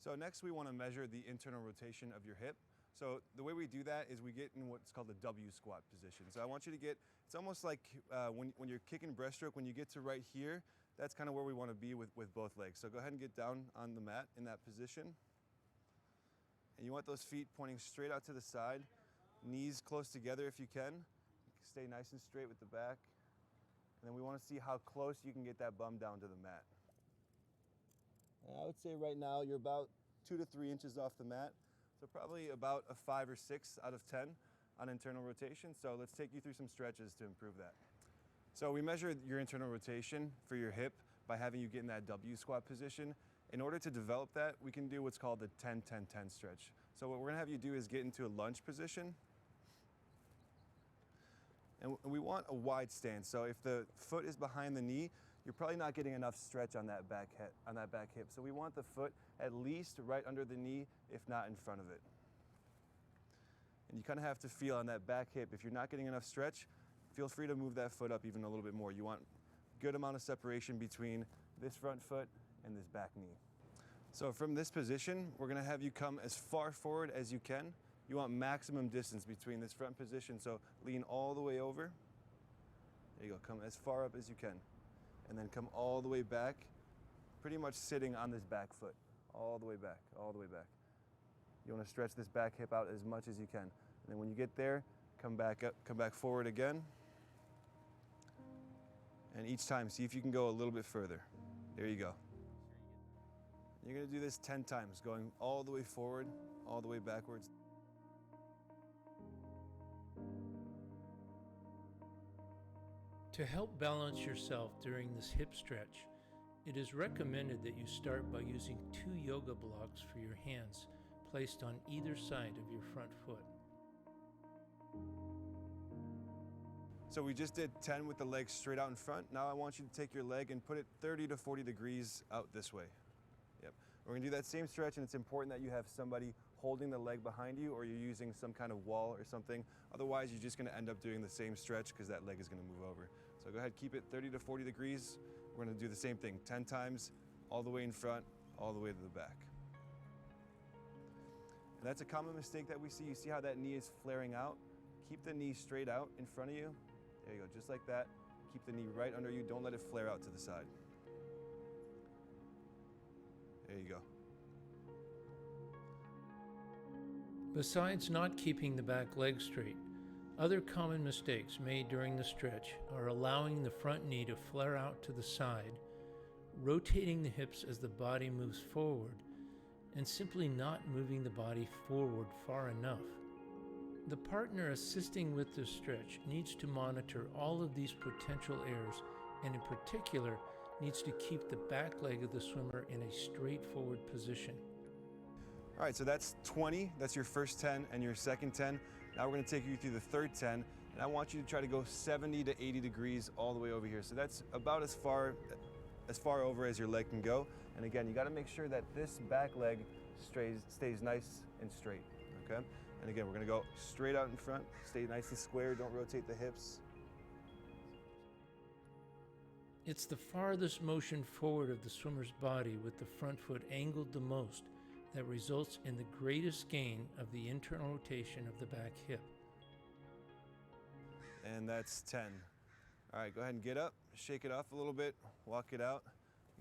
So next we want to measure the internal rotation of your hip. So the way we do that is we get in what's called the W squat position. So I want you to get, it's almost like when you're kicking breaststroke, when you get to right here, that's kind of where we want to be with both legs. So go ahead and get down on the mat in that position. And you want those feet pointing straight out to the side, knees close together if you can. Stay nice and straight with the back. And then we want to see how close you can get that bum down to the mat. And I would say right now you're about 2 to 3 inches off the mat. So probably about a 5 or 6 out of 10 on internal rotation. So let's take you through some stretches to improve that. So we measure your internal rotation for your hip by having you get in that W squat position. In order to develop that, we can do what's called the 10-10-10 stretch. So what we're gonna have you do is get into a lunge position. And we want a wide stance. So if the foot is behind the knee, you're probably not getting enough stretch on that back hip. So we want the foot at least right under the knee, if not in front of it. And you kind of have to feel on that back hip. If you're not getting enough stretch, feel free to move that foot up even a little bit more. You want a good amount of separation between this front foot and this back knee. So from this position, we're gonna have you come as far forward as you can. You want maximum distance between this front position, so lean all the way over. There you go, come as far up as you can. And then come all the way back, pretty much sitting on this back foot. All the way back, all the way back. You want to stretch this back hip out as much as you can. And then when you get there, come back up, come back forward again. And each time, see if you can go a little bit further. There you go. You're going to do this 10 times, going all the way forward, all the way backwards. To help balance yourself during this hip stretch, it is recommended that you start by using 2 yoga blocks for your hands placed on either side of your front foot. So we just did 10 with the legs straight out in front. Now I want you to take your leg and put it 30 to 40 degrees out this way. Yep. We're gonna do that same stretch, and it's important that you have somebody holding the leg behind you, or you're using some kind of wall or something. Otherwise, you're just gonna end up doing the same stretch because that leg is gonna move over. So go ahead, keep it 30 to 40 degrees. We're gonna do the same thing, 10 times, all the way in front, all the way to the back. And that's a common mistake that we see. You see how that knee is flaring out? Keep the knee straight out in front of you. There you go, just like that. Keep the knee right under you. Don't let it flare out to the side. There you go. Besides not keeping the back leg straight, other common mistakes made during the stretch are allowing the front knee to flare out to the side, rotating the hips as the body moves forward, and simply not moving the body forward far enough. The partner assisting with this stretch needs to monitor all of these potential errors, and in particular, needs to keep the back leg of the swimmer in a straightforward position. All right, so that's 20, that's your first 10 and your second 10. Now we're gonna take you through the third 10, and I want you to try to go 70 to 80 degrees all the way over here. So that's about as far over as your leg can go. And again, you gotta make sure that this back leg stays nice and straight, okay? And again, we're gonna go straight out in front, stay nice and square, don't rotate the hips. It's the farthest motion forward of the swimmer's body with the front foot angled the most that results in the greatest gain of the internal rotation of the back hip. And that's 10. All right, go ahead and get up, shake it off a little bit, walk it out.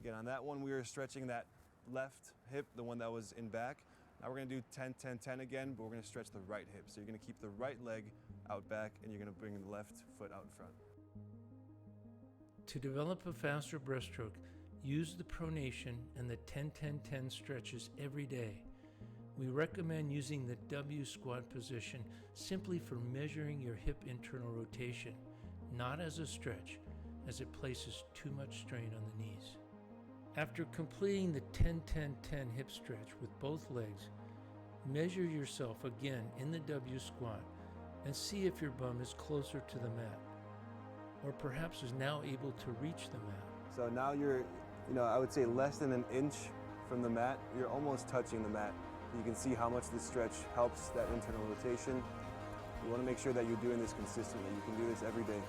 Again, on that one, we were stretching that left hip, the one that was in back. Now we're gonna do 10, 10, 10 again, but we're gonna stretch the right hip. So you're gonna keep the right leg out back, and you're gonna bring the left foot out in front. To develop a faster breaststroke, use the pronation and the 10-10-10 stretches every day. We recommend using the W squat position simply for measuring your hip internal rotation, not as a stretch, as it places too much strain on the knees. After completing the 10-10-10 hip stretch with both legs, measure yourself again in the W squat and see if your bum is closer to the mat, or perhaps is now able to reach the mat. So now you're, I would say less than an inch from the mat. You're almost touching the mat. You can see how much this stretch helps that internal rotation. You want to make sure that you're doing this consistently. You can do this every day.